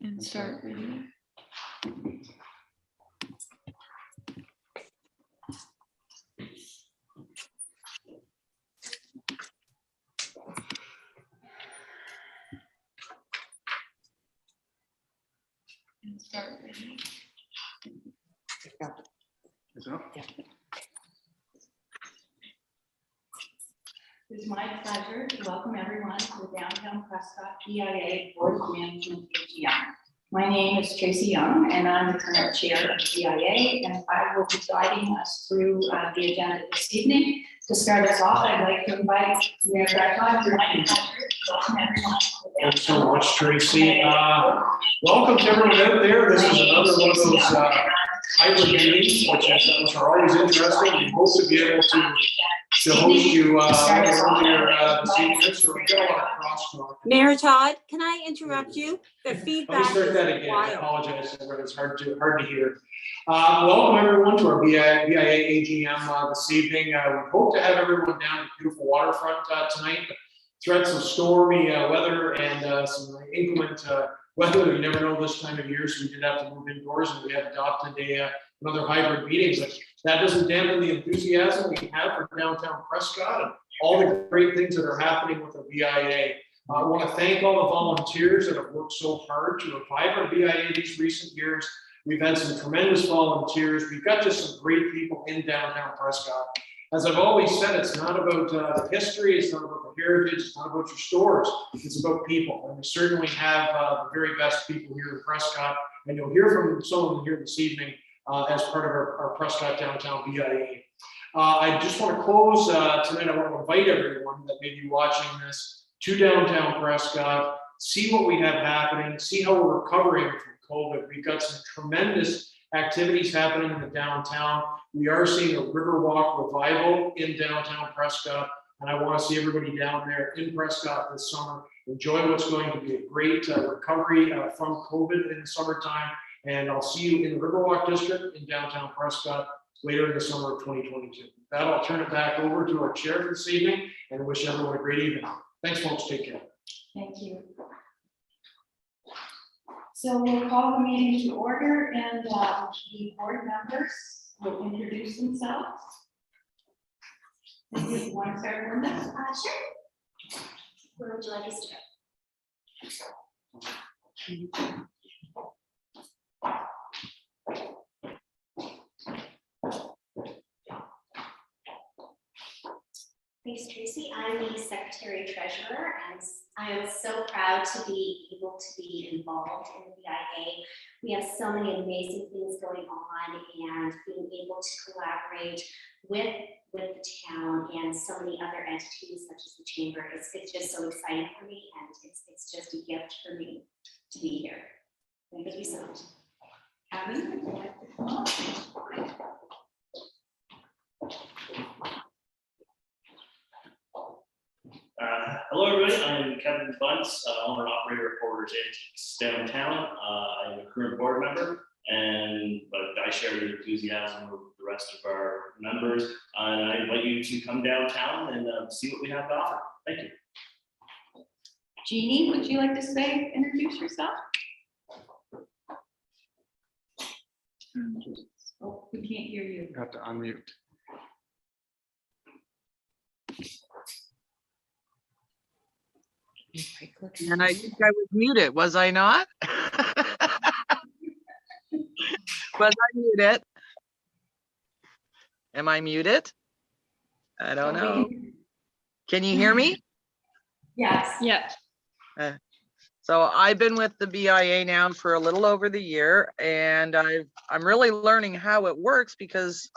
And start video. And start video. Is it up? It's my pleasure to welcome everyone to the Downtown Prescott BIA Board of Management AGM. My name is Tracy Young, and I'm the current chair of BIA, and I will be guiding us through the agenda this evening. To start us off, I'd like to invite Mayor Beckman to welcome everyone. Thanks so much, Tracy. Welcome to everyone out there. This is another one of those hybrid meetings, which are always interesting. We hope to be able to host you earlier this evening. So we've got a lot of crosstalk. Mayor Todd, can I interrupt you? The Let me feedback start that is again. I wild. apologize, everyone. It's hard to hear. Welcome everyone to our BIA AGM this evening. We hope to have everyone down at the beautiful waterfront tonight. Threats of stormy weather and some inclement weather. You never know this time of year, so we did have to move indoors, and we have adopted another hybrid meeting. But that doesn't dampen the enthusiasm we have for downtown Prescott and all the great things that are happening with the BIA. I want to thank all the volunteers that have worked so hard to revive our BIA these recent years. We've had some tremendous volunteers. We've got just some great people in downtown Prescott. As I've always said, it's not about the history, it's not about the heritage, it's not about your stores, it's about people. And we certainly have the very best people here in Prescott. And you'll hear from some of them here this evening as part of our Prescott Downtown BIA. I just want to close tonight. I want to invite everyone that may be watching this to downtown Prescott, see what we have happening, see how we're recovering from COVID. We've got some tremendous activities happening in the downtown. We are seeing a Riverwalk revival in downtown Prescott, and I want to see everybody down there in Prescott this summer. Enjoy what's going to be a great recovery from COVID in the summertime, and I'll see you in the Riverwalk District in downtown Prescott later in the summer of 2022. With that, I'll turn it back over to our chair for this evening and wish everyone a great evening. Thanks, folks. Take care. Thank you. So we'll call the meeting to order, and the board members will introduce themselves. And you want to start, Linda? Sure. Where would you like us to go? Thanks, Tracy. I'm the Secretary Treasurer, and I am so proud to be able to be involved in the BIA. We have so many amazing things going on, and being able to collaborate with the town and so many other entities such as the chamber, it's just so exciting for me, and it's just a gift for me to be here. Thank you so much. Kevin, would you like to come up? Hello, everybody. I'm Kevin Bunce, owner and operator of Porter's Antiques downtown. I'm a current board member, but I share the enthusiasm with the rest of our members. And I invite you to come downtown and see what we have to offer. Thank you. Jeannie, would you like to introduce yourself? Oh, we can't hear you. You have to unmute. And I think I was muted, was I not? Was I muted? Am I muted? I don't know. Can you hear me? Yes. Yeah. So I've been with the BIA now for a little over the year, and I'm really learning how it works because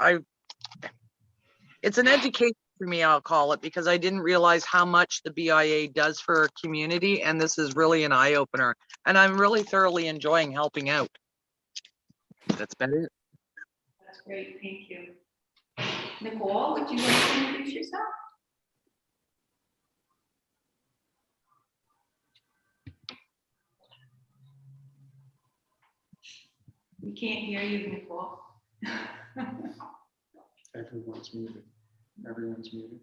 it's an education for me, I'll call it, because I didn't realize how much the BIA does for our community, and this is really an eye-opener, and I'm really thoroughly enjoying helping out. That's been it. That's great, thank you. Nicole, would you like to introduce yourself? We can't hear you, Nicole. Everyone's muted. Everyone's muted.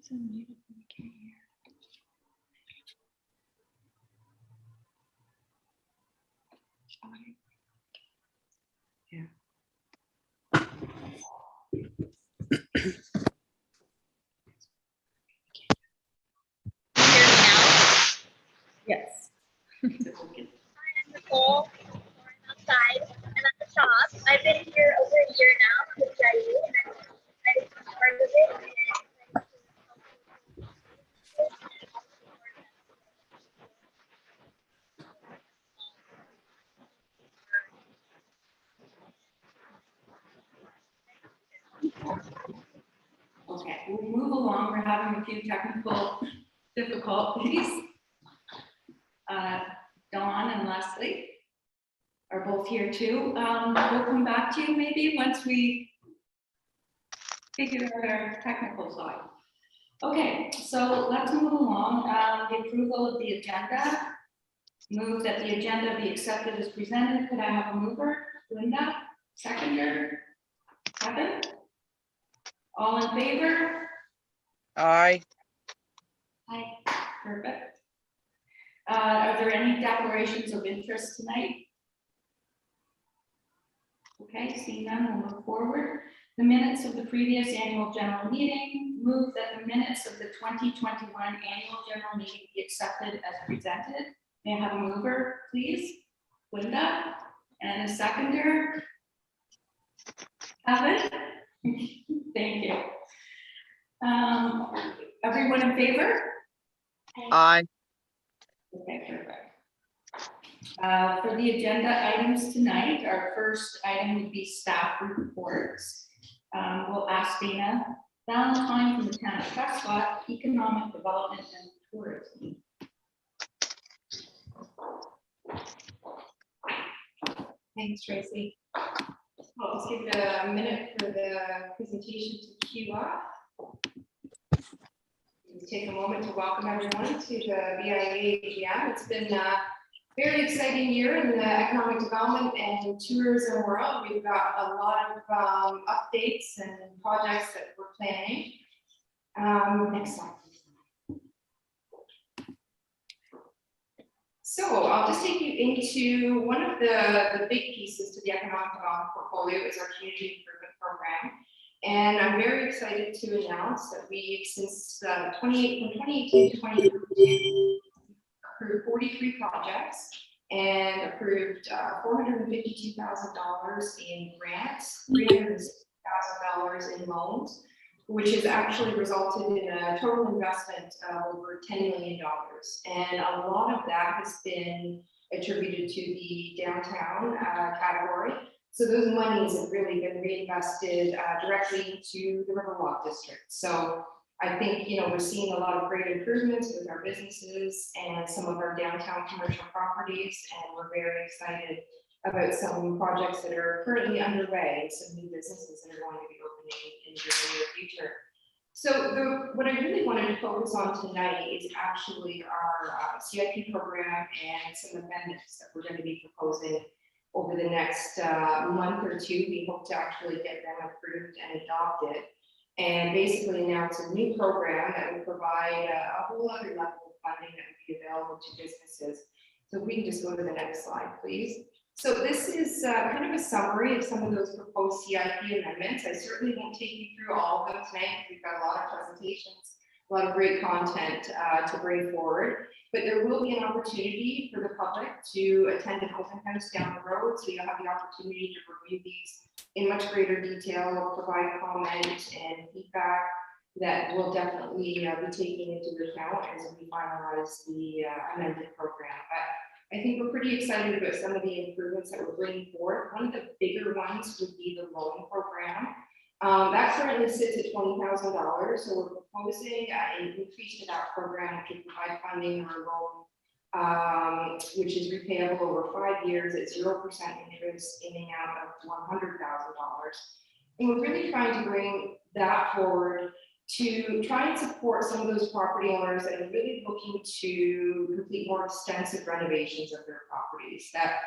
Yes. Nicole, outside and at the shop. I've been here over a year now with BIA, and I'm excited to be part of it. Okay, we'll move along. We're having a few technical difficulties. Dawn and Leslie are both here too. We'll come back to you maybe once we figure out our technical side. Okay, so let's move along. The approval of the agenda. Move that the agenda be accepted as presented. Could I have a mover? Linda, seconder, Kevin? All in favor? Aye. Aye. Perfect. Are there any declarations of interest tonight? Okay, seeing none, we'll move forward. The minutes of the previous annual general meeting. Move that the minutes of the 2021 annual general meeting be accepted as presented. May I have a mover, please? Linda, and a seconder? Kevin? Thank you. Everyone in favor? Aye. Okay, perfect. For the agenda items tonight, our first item would be staff reports. We'll ask Dana Valentine from the town of Prescott, Economic Development and Tourism. Thanks, Tracy. I'll just give it a minute for the presentation to queue up. Let's take a moment to welcome everyone to the BIA AGM. It's been a very exciting year in the economic development and tourism world. We've got a lot of updates and projects that we're planning. Next slide, please. So I'll just take you into one of the big pieces to the economic development portfolio is our community improvement program. And I'm very excited to announce that we've, since from 2018 to 2022, approved 43 projects and approved $452,000 in grants, $360,000 in loans, which has actually resulted in a total investment of over $10 million. And a lot of that has been attributed to the downtown category. So those monies have really been reinvested directly into the Riverwalk district. So I think, we're seeing a lot of great improvements with our businesses and some of our downtown commercial properties. And we're very excited about some projects that are currently underway, some new businesses that are going to be opening in the near future. So what I really wanted to focus on tonight is actually our CIP program and some amendments that we're going to be proposing over the next month or two. We hope to actually get them approved and adopted, and basically announce a new program that will provide a whole other level of funding that will be available to businesses. So we can just go to the next slide, please. So this is kind of a summary of some of those proposed CIP amendments. I certainly won't take you through all of them tonight. We've got a lot of presentations, a lot of great content to bring forward, but there will be an opportunity for the public to attend an open house down the road. So you'll have the opportunity to review these in much greater detail, provide comment and feedback that we'll definitely be taking into account as we finalize the amended program. But I think we're pretty excited about some of the improvements that we're bringing forward. One of the bigger ones would be the loan program. That currently sits at $20,000. So we're proposing an increase to that program, which would provide funding or loan, which is repayable over 5 years at 0% interest, in and out of $100,000. And we're really trying to bring that forward to try and support some of those property owners that are really looking to complete more extensive renovations of their properties. That,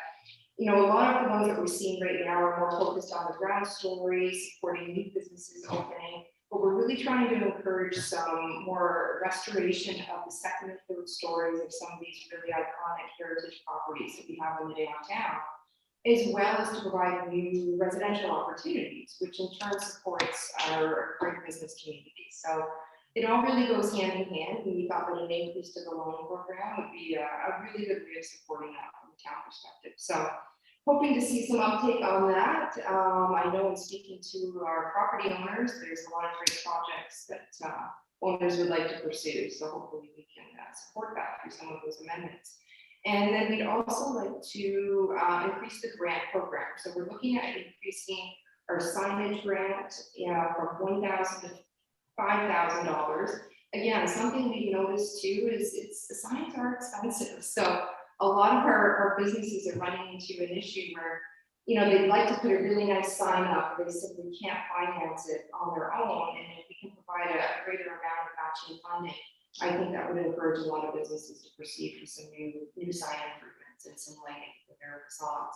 a lot of the ones that we're seeing right now are more focused on the ground story, supporting new businesses opening. But but we're really trying to encourage some more restoration of the second and third stories of some of these really iconic heritage properties that we have in the downtown, as well as to provide new residential opportunities, which in turn supports our great business community. So it all really goes hand in hand, and we thought that an increase to the loan program would be a really good way of supporting that from a town perspective. So hoping to see some uptake on that. I know in speaking to our property owners, there's a lot of great projects that owners would like to pursue. So hopefully we can support that through some of those amendments. And then we'd also like to increase the grant program. So we're looking at increasing our signage grant from $1,000 to $5,000. Again, something we've noticed too is the signs are expensive. So a lot of our businesses are running into an issue where, they'd like to put a really nice sign up, they simply can't finance it on their own. And if we can provide a greater amount of matching funding, I think that would encourage a lot of businesses to proceed with some new sign improvements and some lighting for their facades.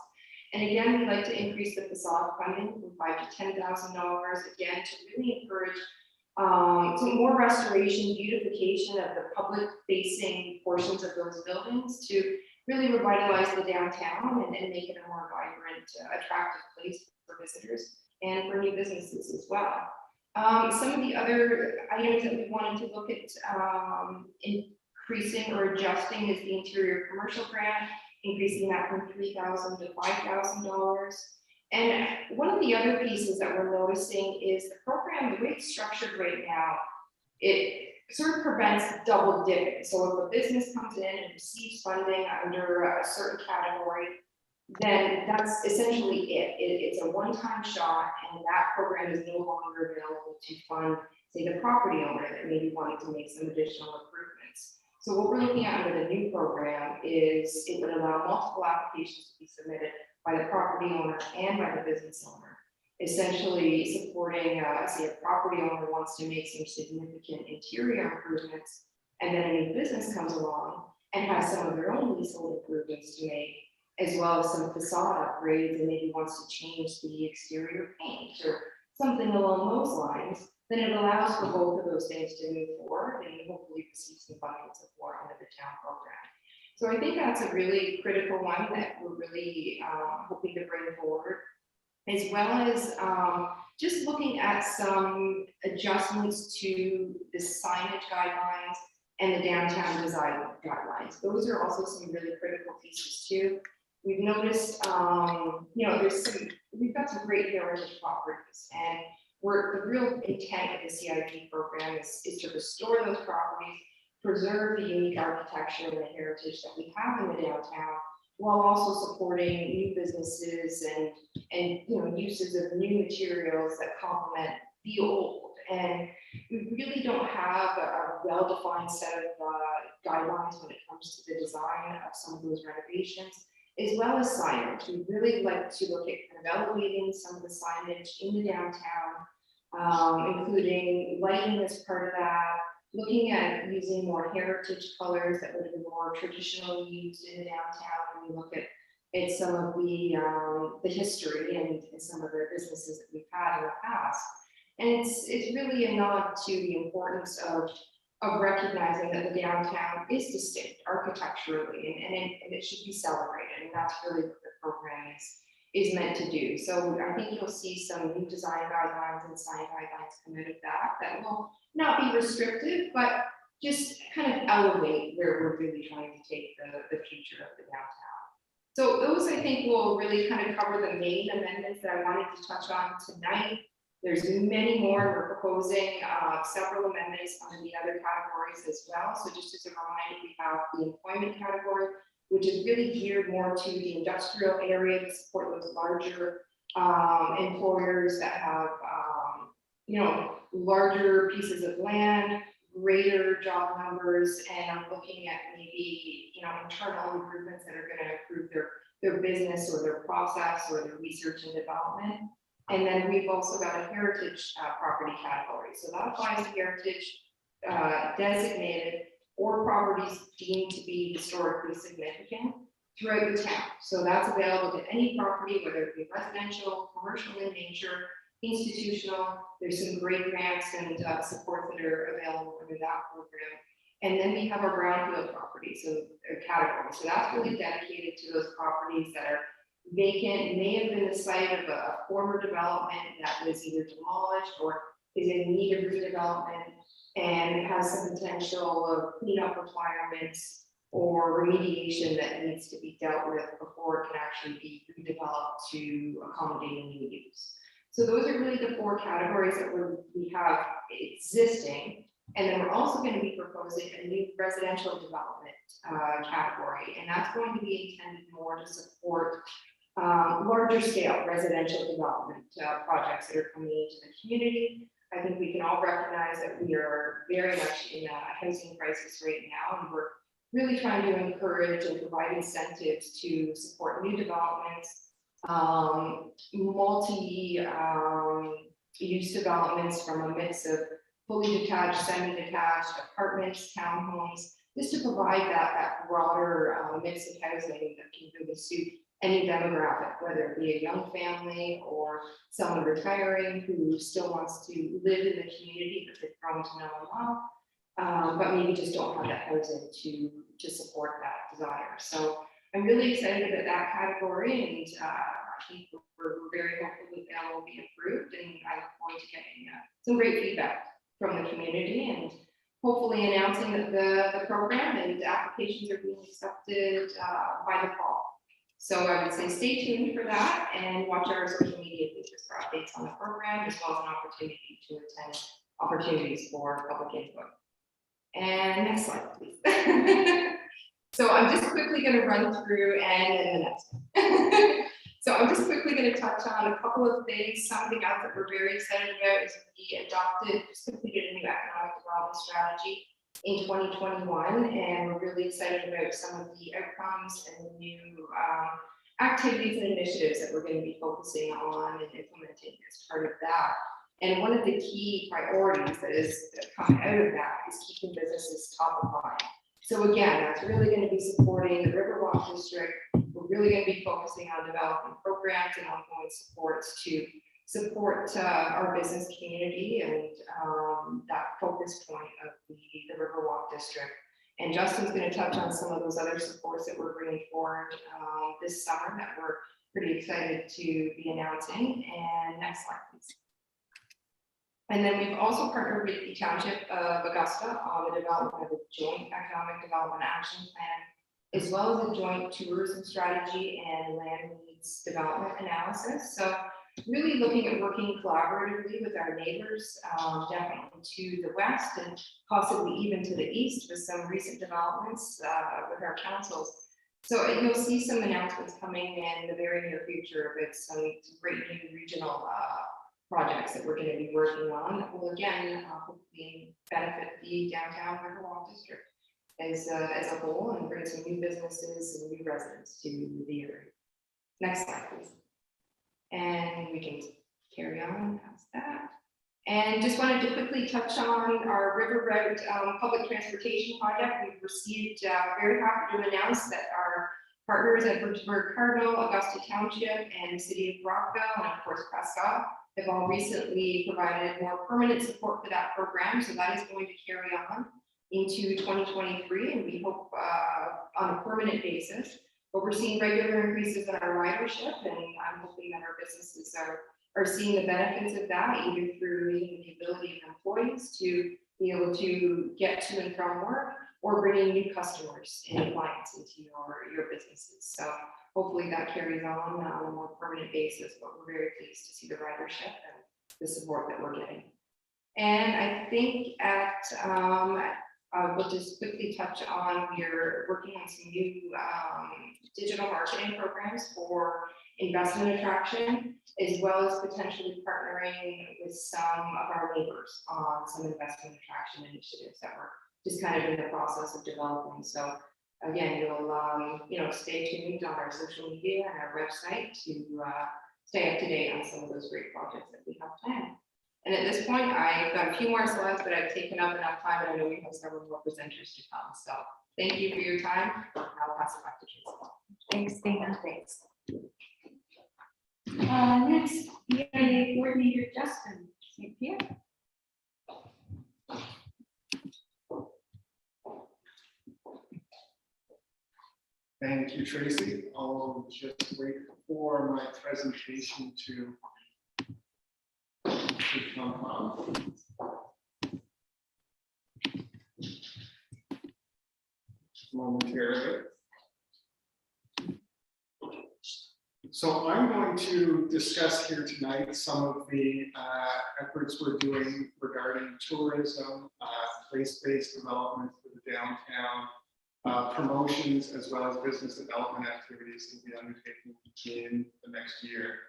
And again, we'd like to increase the facade funding from $5,000 to $10,000, again, to really encourage some more restoration, beautification of the public facing portions of those buildings to really revitalize the downtown and make it a more vibrant, attractive place for visitors and for new businesses as well. Some of the other items that we wanted to look at increasing or adjusting is the interior commercial grant, increasing that from $3,000 to $5,000. And one of the other pieces that we're noticing is the program, the way it's structured right now, it sort of prevents double dipping. So if a business comes in and receives funding under a certain category, then that's essentially it. It's a one-time shot, and that program is no longer available to fund, say, the property owner that maybe wanted to make some additional improvements. So what we're looking at under the new program is it would allow multiple applications to be submitted by the property owner and by the business owner, essentially supporting, say, a property owner wants to make some significant interior improvements, and then a new business comes along and has some of their own leasehold improvements to make, as well as some facade upgrades, and maybe wants to change the exterior paint or something along those lines, then it allows for both of those things to move forward and hopefully receive some funding support under the town program. So I think that's a really critical one that we're really hoping to bring forward, as well as just looking at some adjustments to the signage guidelines and the downtown design guidelines. Those are also some really critical pieces too. We've noticed, we've got some great heritage properties, and the real intent of the CIP program is to restore those properties, preserve the unique architecture and the heritage that we have in the downtown, while also supporting new businesses and uses of new materials that complement the old. And we really don't have a well-defined set of guidelines when it comes to the design of some of those renovations, as well as signage. We really like to look at kind of elevating some of the signage in the downtown, including lighting as part of that, looking at using more heritage colors that would have been more traditionally used in the downtown when we look at some of the history and some of the businesses that we've had in the past. And it's really a nod to the importance of recognizing that the downtown is distinct architecturally and it should be celebrated. And that's really what the program is meant to do. So I think you'll see some new design guidelines and sign guidelines come out of that will not be restrictive, but just kind of elevate where we're really trying to take the future of the downtown. So those, I think, will really kind of cover the main amendments that I wanted to touch on tonight. There's many more. We're proposing several amendments on the other categories as well. So just as a reminder, we have the employment category, which is really geared more to the industrial area to support those larger employers that have, larger pieces of land, greater job numbers, and I'm looking at maybe, internal improvements that are going to improve their business or their process or their research and development. And then we've also got a heritage property category. So that applies to heritage designated or properties deemed to be historically significant throughout the town. So that's available to any property, whether it be residential, commercial in nature, institutional. There's some great grants and support that are available under that program. And then we have our brownfield properties, so a category. So that's really dedicated to those properties that are vacant, may have been the site of a former development that was either demolished or is in need of redevelopment and has some potential of cleanup requirements or remediation that needs to be dealt with before it can actually be redeveloped to accommodate a new use. So those are really the 4 categories that we have existing. And then we're also going to be proposing a new residential development category, and that's going to be intended more to support larger scale residential development projects that are coming into the community. I think we can all recognize that we are very much in a housing crisis right now, and we're really trying to encourage and provide incentives to support new developments, multi-use developments from a mix of fully detached, semi-detached, apartments, townhomes, just to provide that broader mix of housing that can really suit any demographic, whether it be a young family or someone retiring who still wants to live in the community that they've grown to know and love, but maybe just don't have that housing to support that desire. So I'm really excited about that category, and I think we're very hopeful that that will be improved, and I look forward to getting some great feedback from the community and hopefully announcing that the program and applications are being accepted by the fall. So I would say stay tuned for that and watch our social media pages for updates on the program, as well as an opportunity to attend opportunities for public input. And next slide, please. So I'm just quickly going to run through and then the next one. So I'm just quickly going to touch on a couple of things. Something else that we're very excited about is we just completed a new economic development strategy in 2021, and we're really excited about some of the outcomes and the new activities and initiatives that we're going to be focusing on and implementing as part of that. And one of the key priorities that is coming out of that is keeping businesses top of mind. So again, that's really going to be supporting the Riverwalk District. We're really going to be focusing on developing programs and ongoing supports to support our business community and that focus point of the Riverwalk District. And Justin's going to touch on some of those other supports that we're bringing forward this summer that we're pretty excited to be announcing. And next slide, please. And then we've also partnered with the Township of Augusta on the development of a joint economic development action plan, as well as a joint tourism strategy and land needs development analysis. So really looking at working collaboratively with our neighbors, definitely to the west and possibly even to the east with some recent developments with our councils. So you'll see some announcements coming in the very near future with some great new regional projects that we're going to be working on that will again hopefully benefit the downtown Riverwalk District as a whole and bring some new businesses and new residents to the area. Next slide, please. And we can carry on past that. And just wanted to quickly touch on our River Route public transportation project. We've received, very happy to announce that our partners at Bridgeburg Cardinal, Augusta Township, and the City of Rockville, and of course Prescott, have all recently provided more permanent support for that program. So that is going to carry on into 2023, and we hope on a permanent basis. But we're seeing regular increases in our ridership, and I'm hoping that our businesses are seeing the benefits of that, either through meeting the ability of employees to be able to get to and from work, or bringing new customers and clients into your businesses. So hopefully that carries on a more permanent basis, but we're very pleased to see the ridership and the support that we're getting. And I think we'll just quickly touch on, we're working on some new digital marketing programs for investment attraction, as well as potentially partnering with some of our neighbors on some investment attraction initiatives that we're just kind of in the process of developing. So again, you'll stay tuned on our social media and our website to stay up to date on some of those great projects that we have planned. And at this point, I've got a few more slides, but I've taken up enough time, and I know we have several more presenters to come. So thank you for your time. I'll pass it back to Jason. Thanks, Dana. Thanks. Next, BIA Coordinator Justin St. Pierre. Thank you, Tracy. I'll just wait for my presentation to come up. Momentarily. So I'm going to discuss here tonight some of the efforts we're doing regarding tourism, place-based development for the downtown, promotions, as well as business development activities that we'll be undertaking in the next year.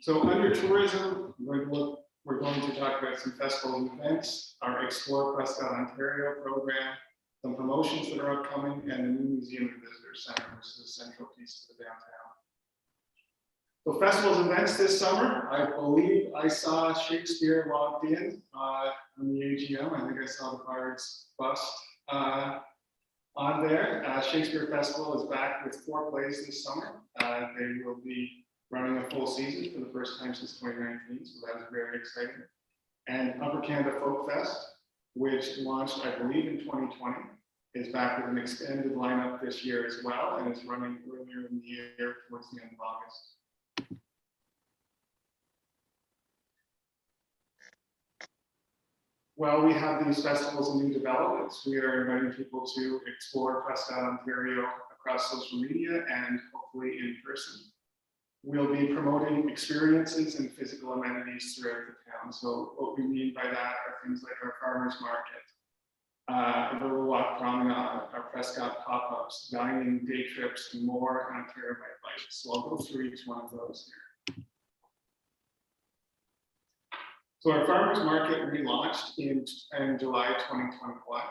So under tourism, we're going to talk about some festivals and events, our Explore Prescott Ontario program, some promotions that are upcoming, and the new Museum and Visitor Center, which is a central piece of the downtown. So festivals and events this summer, I believe I saw Shakespeare logged in on the AGM. I think I saw the Bard's bust on there. Shakespeare Festival is back with 4 plays this summer. They will be running a full season for the first time since 2019, so that is very exciting. And Upper Canada Folk Fest, which launched, I believe, in 2020, is back with an extended lineup this year as well, and it's running earlier in the year towards the end of August. Well, we have these festivals and new developments. We are inviting people to explore Prescott, Ontario across social media and hopefully in person. We'll be promoting experiences and physical amenities throughout the town. So what we mean by that are things like our farmers market, Riverwalk Promenade, our Prescott pop-ups, dining, day trips, and more on Ontario by Bike. So I'll go through each one of those here. So our farmers market relaunched in July 2021.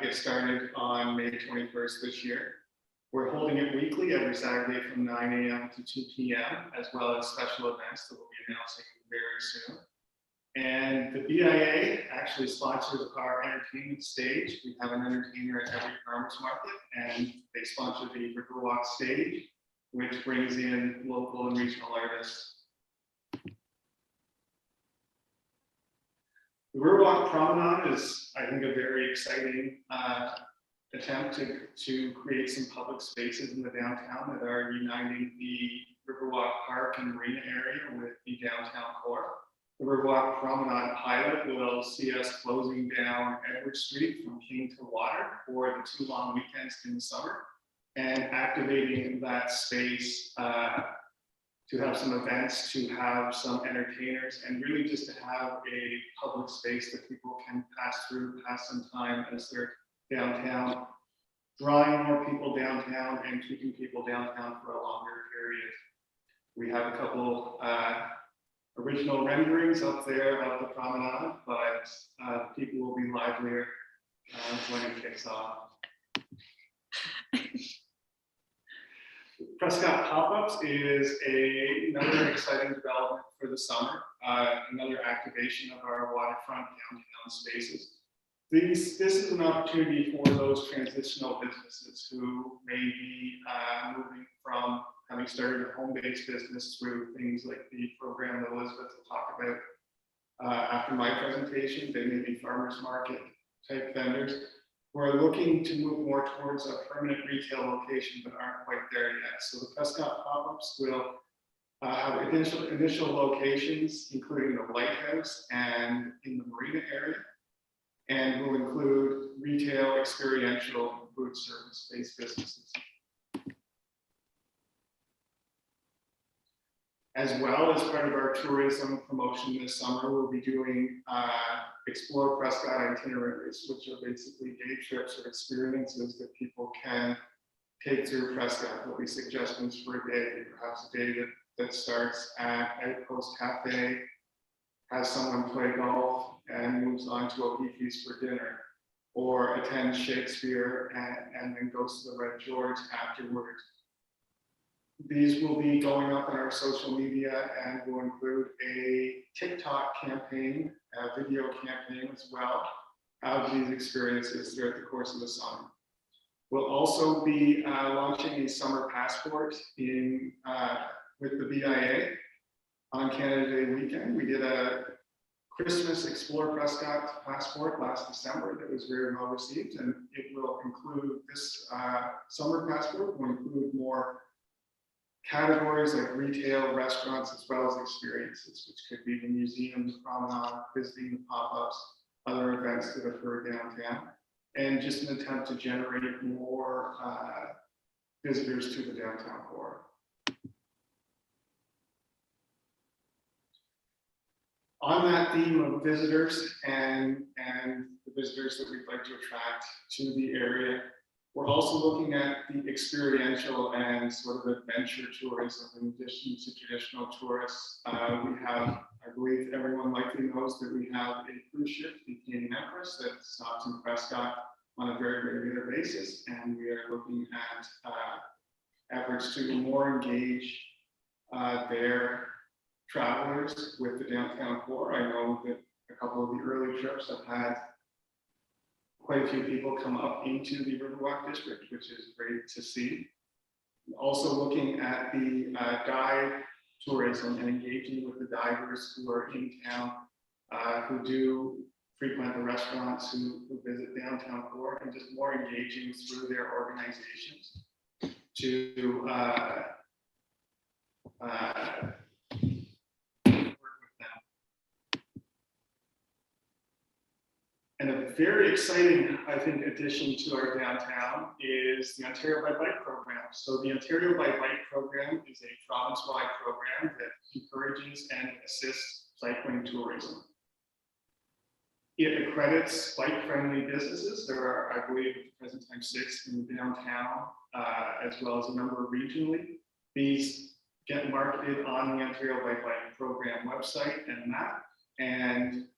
It started on May 21st this year. We're holding it weekly every Saturday from 9 a.m. to 2 p.m., as well as special events that we'll be announcing very soon. And the BIA actually sponsors our entertainment stage. We have an entertainer at every farmers market, and they sponsor the Riverwalk stage, which brings in local and regional artists. The Riverwalk Promenade is, I think, a very exciting attempt to create some public spaces in the downtown that are uniting the Riverwalk Park and Marina area with the downtown core. The Riverwalk Promenade pilot will see us closing down Edward Street from King to Water for the 2 long weekends in the summer and activating that space to have some events, to have some entertainers, and really just to have a public space that people can pass through, pass some time as they're downtown, drawing more people downtown and keeping people downtown for a longer period. We have a couple original renderings up there of the promenade, but people will be livelier when it kicks off. Prescott Pop-Ups is another exciting development for the summer, another activation of our waterfront downtown spaces. This is an opportunity for those transitional businesses who may be moving from having started a home-based business through things like the program that Elizabeth will talk about after my presentation. They may be farmers market type vendors who are looking to move more towards a permanent retail location but aren't quite there yet. So the Prescott pop-ups will have initial locations, including the Lighthouse and in the Marina area, and will include retail, experiential, and food service-based businesses. As well as part of our tourism promotion this summer, we'll be doing Explore Prescott itineraries, which are basically day trips or experiences that people can take through Prescott. There'll be suggestions for a day, perhaps a day that starts at Outpost Cafe, has someone play golf, and moves on to O'Keefe's for dinner, or attend Shakespeare and then goes to the Red George afterwards. These will be going up on our social media and will include a TikTok campaign, a video campaign as well, of these experiences throughout the course of the summer. We'll also be launching a summer passport in with the BIA on Canada Day weekend. We did a Christmas Explore Prescott passport last December that was very well received, and it will include this summer passport will include more categories like retail, restaurants, as well as experiences, which could be the museums, promenade, visiting the pop-ups, other events that occur downtown, and just an attempt to generate more visitors to the downtown core. On that theme of visitors and the visitors that we'd like to attract to the area, we're also looking at the experiential and sort of adventure tourism in addition to traditional tourists. We have, I believe everyone likely knows that we have a cruise ship, the Canadian Empress, that stops in Prescott on a very regular basis, and we are looking at efforts to more engage their travelers with the downtown core. I know that a couple of the early trips have had quite a few people come up into the Riverwalk district, which is great to see. Also looking at the dive tourism and engaging with the divers who are in town, who do frequent the restaurants, who visit downtown core, and just more engaging through their organizations to And a very exciting, I think, addition to our downtown is the Ontario by Bike program. So the Ontario by Bike program is a province-wide program that encourages and assists cycling tourism. It accredits bike-friendly businesses. There are, I believe, at the present time, 6 in the downtown, as well as a number regionally. These get marketed on the Ontario by Bike program website and map, and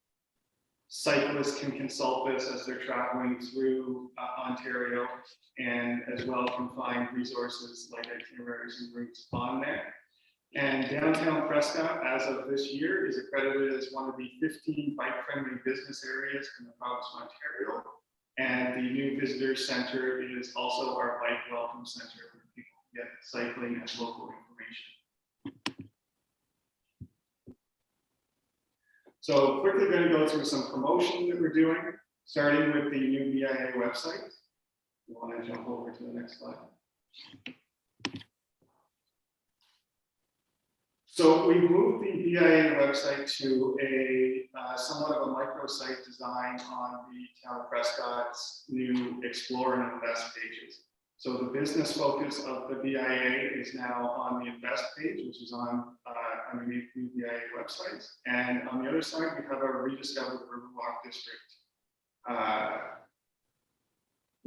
cyclists can consult this as they're traveling through Ontario, and as well can find resources like itineraries and routes on there. And downtown Prescott, as of this year, is accredited as one of the 15 bike-friendly business areas in the province of Ontario. And the new visitor center is also our bike welcome center, where people get cycling and local information. So quickly going to go through some promotion that we're doing, starting with the new BIA website. You want to jump over to the next slide. So we moved the BIA website to a somewhat of a microsite design on the Town of Prescott's new Explore and Invest pages. So the business focus of the BIA is now on the Invest page, which is on underneath the BIA websites. And on the other side, we have our Rediscovered Riverwalk District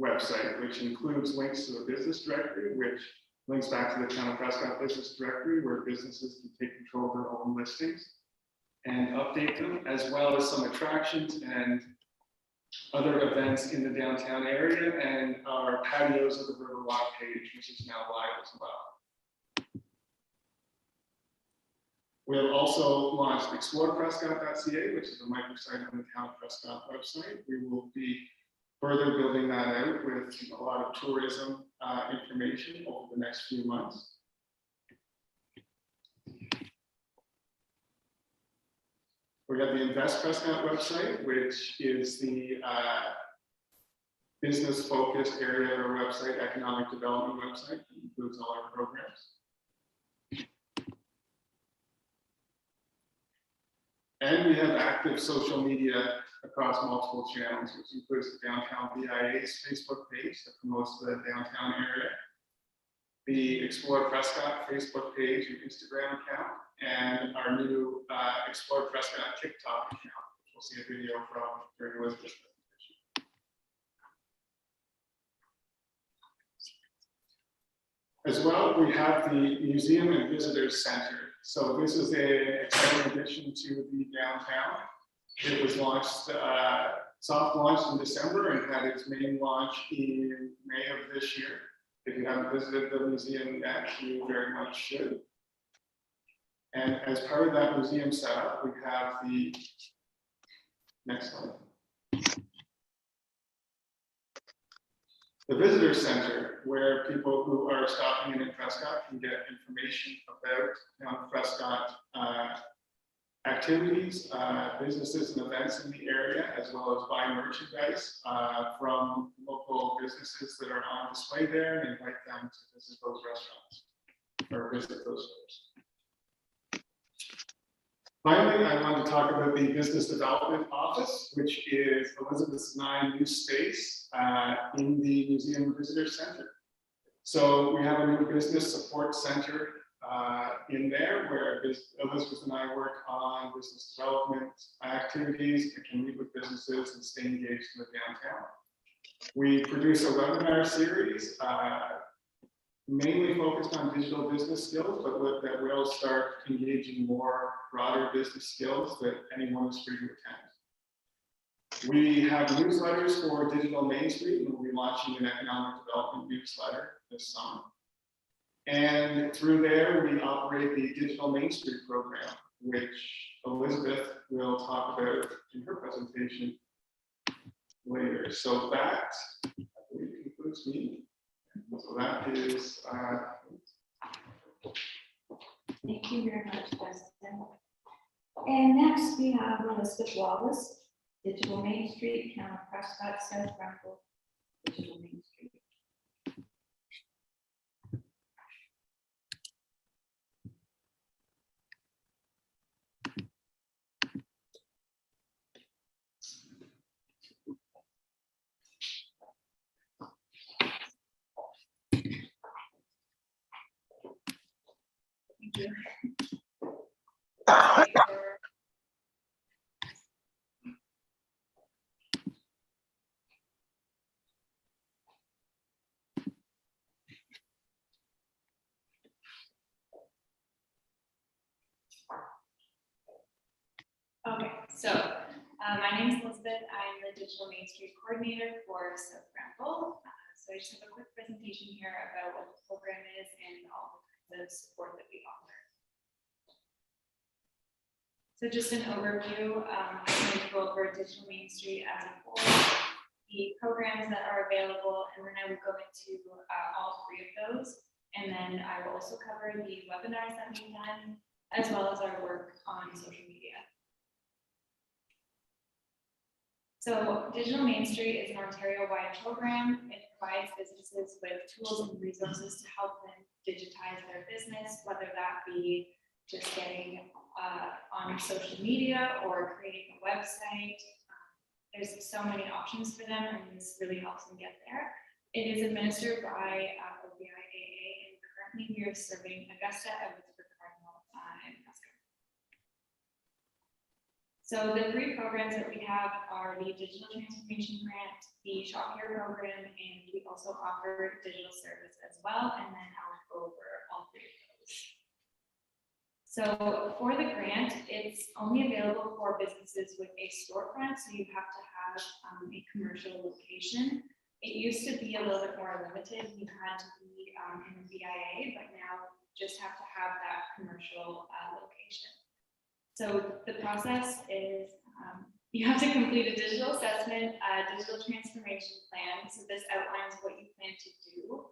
website, which includes links to the business directory, which links back to the Town of Prescott business directory, where businesses can take control of their own listings and update them, as well as some attractions and other events in the downtown area, and our patios of the Riverwalk page, which is now live as well. We'll also launch exploreprescott.ca, which is a microsite on the Town of Prescott website. We will be further building that out with a lot of tourism information over the next few months. We got the Invest Prescott website, which is the business-focused area of our website, economic development website, that includes all our programs. And we have active social media across multiple channels, which includes the Downtown BIA's Facebook page that promotes the downtown area, the Explore Prescott Facebook page and Instagram account, and our new Explore Prescott TikTok account, which we'll see a video from during Elizabeth's presentation. As well, we have the Museum and Visitors Center. So this is an exciting addition to the downtown. It was launched, soft launched in December and had its main launch in May of this year. If you haven't visited the museum yet, you very much should. And as part of that museum setup, we have the next slide. The visitor center, where people who are stopping in Prescott can get information about Town of Prescott activities, businesses and events in the area, as well as buy merchandise from local businesses that are on display there, and invite them to visit those restaurants or visit those stores. Finally, I want to talk about the Business Development Office, which is Elizabeth's 9 new space in the Museum Visitor Center. So we have a new business support center in there where Elizabeth and I work on business development activities and can meet with businesses and stay engaged in the downtown. We produce a webinar series mainly focused on digital business skills, but that will start engaging more broader business skills that anyone is free to attend. We have newsletters for Digital Main Street, and we'll be launching an economic development newsletter this summer. And through there, we operate the Digital Main Street program, which Elizabeth will talk about in her presentation later. So that, I believe, concludes me. So that is. Thank you very much, Justin. And next we have Elizabeth Wallace, Digital Main Street, Town of Prescott, South Runkle, Digital Main Street. Thank you. Okay, so my name is Elizabeth. I'm the Digital Main Street Coordinator for South Runkle. So I just have a quick presentation here about what the program is and all the kinds of support that we offer. So just an overview, I'm going to go over Digital Main Street as a whole, the programs that are available, and then I will go into all 3 of those. And then I will also cover the webinars that we've done, as well as our work on social media. So Digital Main Street is an Ontario-wide program. It provides businesses with tools and resources to help them digitize their business, whether that be just getting on social media or creating a website. There's so many options for them, and this really helps them get there. It is administered by BIA, and currently we are serving Augusta, Edwardsburg, Cardinal, and Prescott. So the 3 programs that we have are the Digital Transformation Grant, the Shop Here program, and we also offer digital service as well. And then I'll go over all 3 of those. So for the grant, it's only available for businesses with a storefront, so you have to have a commercial location. It used to be a little bit more limited. You had to be in the BIA, but now you just have to have that commercial location. So the process is you have to complete a digital assessment, a digital transformation plan. So this outlines what you plan to do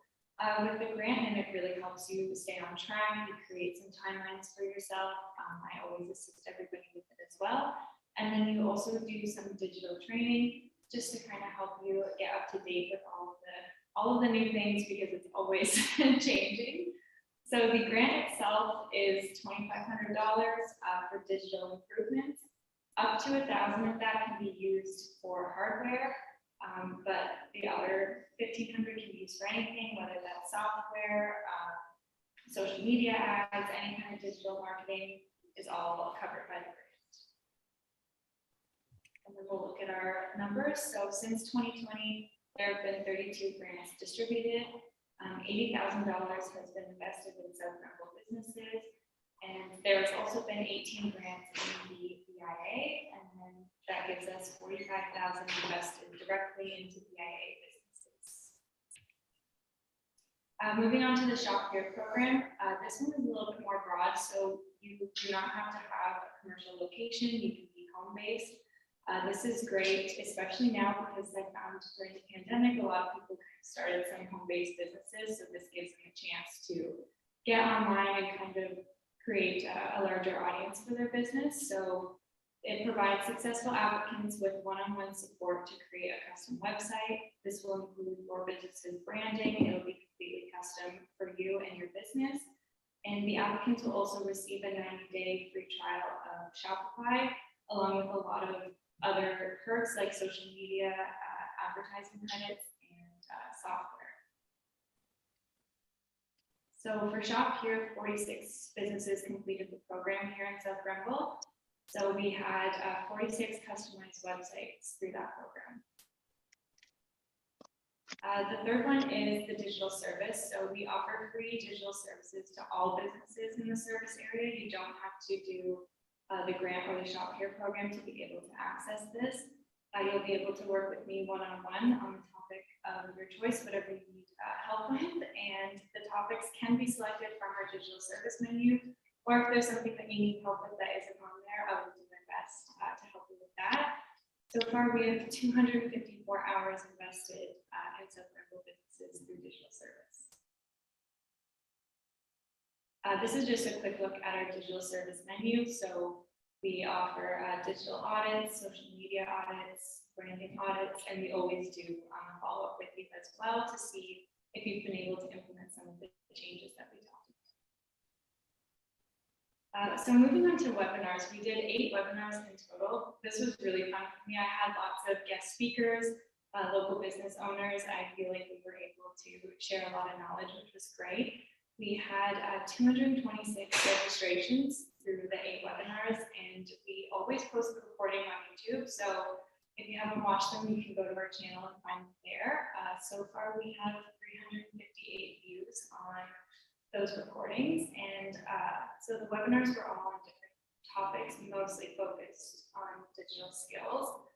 with the grant, and it really helps you stay on track. You create some timelines for yourself. I always assist everybody with it as well. And then you also do some digital training just to kind of help you get up to date with all of the new things, because it's always changing. So the grant itself is $2,500 for digital improvements. Up to $1,000 of that can be used for hardware, but the other $1,500 can be used for anything, whether that's software, social media ads, any kind of digital marketing is all covered by the grant. And then we'll look at our numbers. So since 2020, there have been 32 grants distributed. $80,000 has been invested in South Runkle businesses, and there's also been 18 grants in the BIA, and then that gives us $45,000 invested directly into BIA businesses. Moving on to the Shop Here program, this one is a little bit more broad, so you do not have to have a commercial location. You can be home-based. This is great, especially now because I found during the pandemic, a lot of people kind of started some home-based businesses. So this gives them a chance to get online and kind of create a larger audience for their business. So it provides successful applicants with one-on-one support to create a custom website. This will include your business's branding. It'll be completely custom for you and your business. And the applicants will also receive a 90-day free trial of Shopify, along with a lot of other perks like social media, advertising credits, and software. So for Shop Here, 46 businesses completed the program here in South Grenville. So we had 46 customized websites through that program. The third one is the digital service. So we offer free digital services to all businesses in the service area. You don't have to do the grant or the Shop Here program to be able to access this. You'll be able to work with me one-on-one on the topic of your choice, whatever you need help with. And the topics can be selected from our digital service menu, or if there's something that you need help with that isn't on there, I will do my best to help you with that. So far, we have 254 hours invested in South businesses through digital service. This is just a quick look at our digital service menu. So we offer digital audits, social media audits, branding audits, and we always do a follow-up with you as well to see if you've been able to implement some of the changes that we talked about. So moving on to webinars, we did 8 webinars in total. This was really fun for me. I had lots of guest speakers, local business owners. I feel like we were able to share a lot of knowledge, which was great. We had 226 registrations through the 8 webinars, and we always post the recording on YouTube. So if you haven't watched them, you can go to our channel and find them there. So far, we have 358 views on those recordings. And so the webinars were all on different topics, mostly focused on digital skills.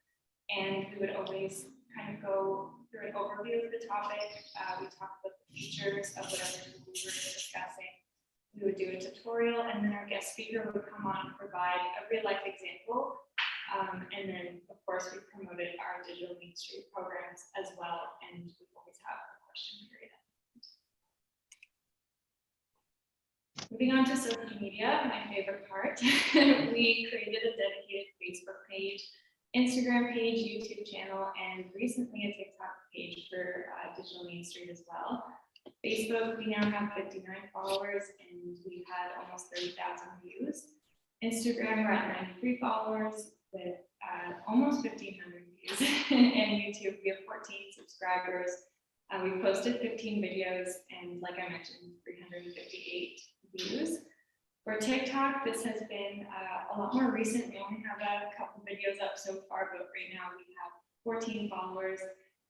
And we would always kind of go through an overview of the topic. We talked about the features of whatever we were discussing. We would do a tutorial, and then our guest speaker would come on and provide a real life example. And then, of course, we promoted our digital Main Street programs as well. And we always have a question period. Moving on to social media, my favorite part. We created a dedicated Facebook page, Instagram page, YouTube channel, and recently a TikTok page for Digital Main Street as well. Facebook, we now have 59 followers, and we've had almost 30,000 views. Instagram, we're at 93 followers with almost 1,500 views. And YouTube, we have 14 subscribers. We posted 15 videos, and like I mentioned, 358 views. For TikTok, this has been a lot more recent. We only have a couple videos up so far, but right now we have 14 followers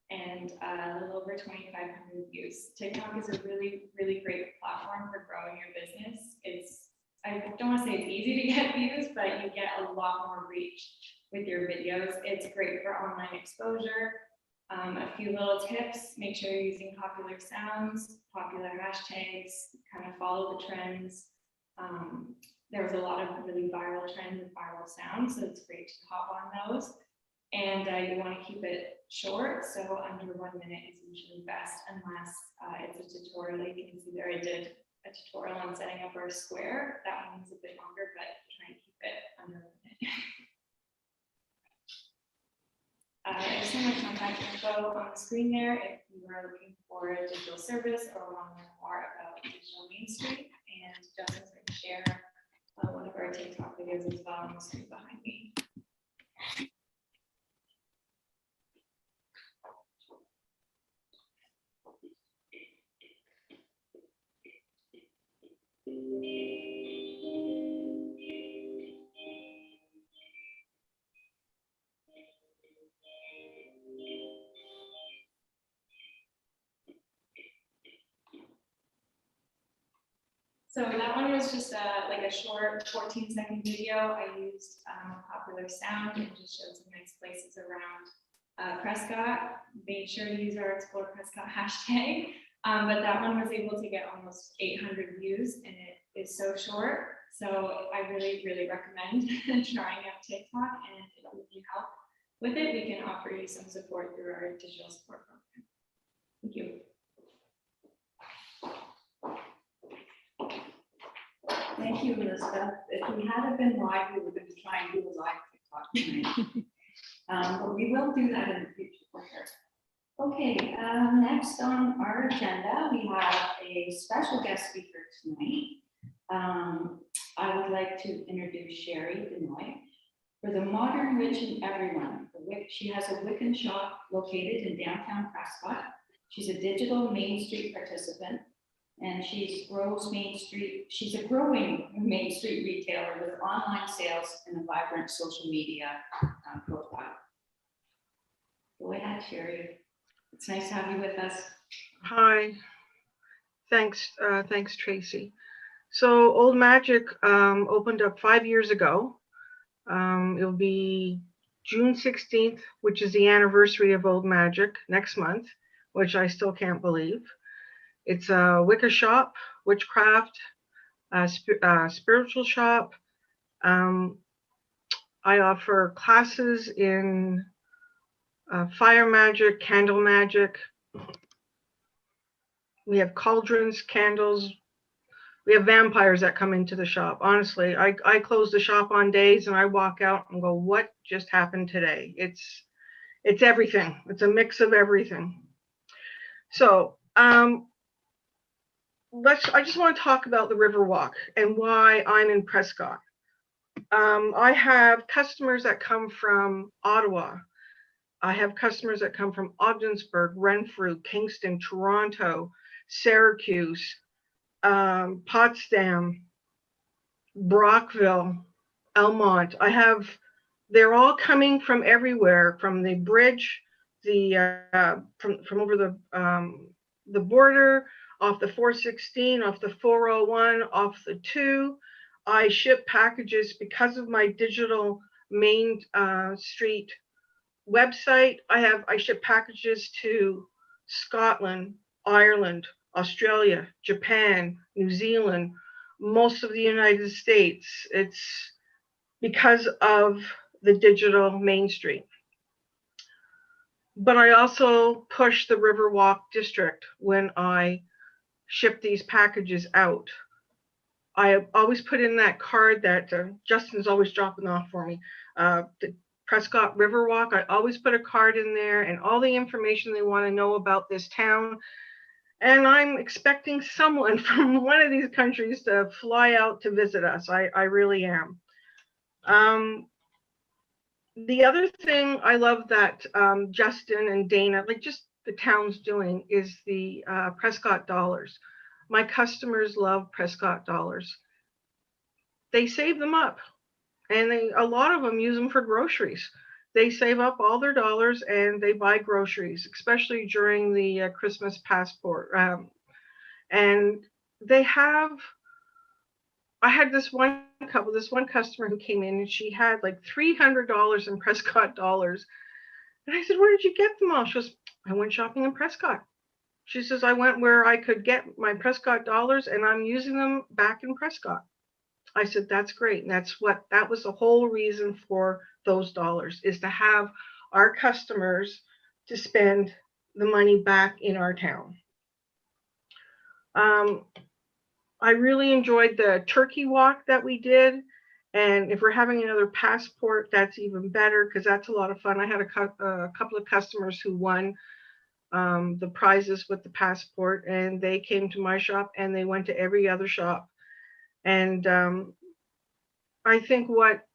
and a little over 2,500 views. TikTok is a really, really great platform for growing your business. I don't want to say it's easy to get views, but you get a lot more reach with your videos. It's great for online exposure. A few little tips: make sure you're using popular sounds, popular hashtags, kind of follow the trends. There was a lot of really viral trends and viral sounds, so it's great to hop on those. And you want to keep it short, so under 1 minute is usually best, unless it's a tutorial. You can see there I did a tutorial on setting up our square. That one's a bit longer, but try and keep it under 1 minute. I just have my contact info on the screen there if you are looking for a digital service or want to learn more about Digital Main Street. And Justin's going to share one of our TikTok videos as well on the screen behind me. So that one was just like a short 14-second video. I used a popular sound and just showed some nice places around Prescott. Made sure to use our Explore Prescott hashtag. But that one was able to get almost 800 views, and it is so short. So I really, really recommend trying out TikTok, and it'll really help With it, we can offer you some support through our digital support program. Thank you. Thank you, Elizabeth. If we hadn't been live, we were going to try and do a live TikTok tonight. But we will do that in the future for sure. Okay, next on our agenda, we have a special guest speaker tonight. I would like to introduce Sherry Denoy. For the modern witch in everyone, she has a Wiccan shop located in downtown Prescott. She's a digital Main Street participant, and she's a growing Main Street retailer with online sales and a vibrant social media profile. Go ahead, Sherry. It's nice to have you with us. Hi, thanks Tracy. So Old Magic opened up 5 years ago. It'll be June 16th, which is the anniversary of Old Magic next month, which I still can't believe. It's a Wicca shop, witchcraft, spiritual shop. I offer classes in fire magic, candle magic. We have cauldrons, candles. We have vampires that come into the shop. Honestly, I close the shop on days and I walk out and go, what just happened today? It's everything. It's a mix of everything. So I just want to talk about the Riverwalk and why I'm in Prescott. I have customers that come from Ottawa. I have customers that come from Ogdensburg, Renfrew, Kingston, Toronto, Syracuse, Potsdam, Brockville, Elmont. They're all coming from everywhere, from the bridge, from over the border, off the 416, off the 401, off the 2. I ship packages because of my digital Main Street website. I ship packages to Scotland, Ireland, Australia, Japan, New Zealand, most of the United States. It's because of the digital Main Street. But I also push the Riverwalk district when I ship these packages out. I always put in that card that Justin's always dropping off for me. The Prescott Riverwalk, I always put a card in there and all the information they want to know about this town. And I'm expecting someone from one of these countries to fly out to visit us. I really am. The other thing I love that Justin and Dana, like just the town's doing, is the Prescott dollars. My customers love Prescott dollars. They save them up, and a lot of them use them for groceries. They save up all their dollars and they buy groceries, especially during the Christmas passport. And I had this one customer who came in and she had like $300 in Prescott dollars. And I said, where did you get them all? She goes, I went shopping in Prescott. She says, I went where I could get my Prescott dollars and I'm using them back in Prescott. I said, that's great. And that was the whole reason for those dollars, is to have our customers to spend the money back in our town. I really enjoyed the turkey walk that we did. And if we're having another passport, that's even better because that's a lot of fun. I had a couple of customers who won the prizes with the passport, and they came to my shop and they went to every other shop. And I think what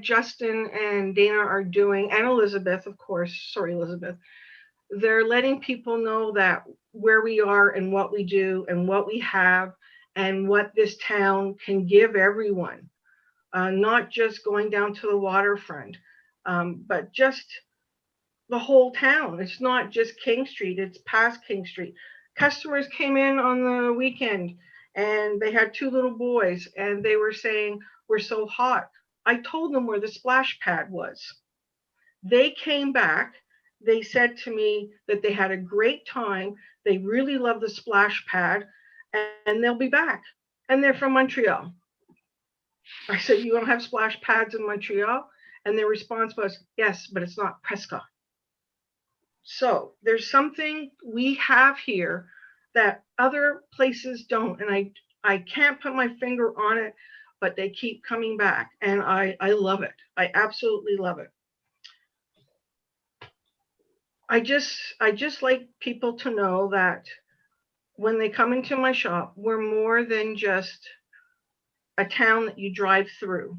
Justin and Dana are doing, and Elizabeth, of course, sorry, Elizabeth, they're letting people know that where we are and what we do and what we have and what this town can give everyone, not just going down to the waterfront, but just the whole town. It's not just King Street, it's past King Street. Customers came in on the weekend and they had 2 little boys and they were saying, we're so hot. I told them where the splash pad was. They came back. They said to me that they had a great time. They really love the splash pad and they'll be back. And they're from Montreal. I said, you don't have splash pads in Montreal? And their response was, yes, but it's not Prescott. So there's something we have here that other places don't. And I can't put my finger on it, but they keep coming back. And I love it. I absolutely love it. I just like people to know that when they come into my shop, we're more than just a town that you drive through.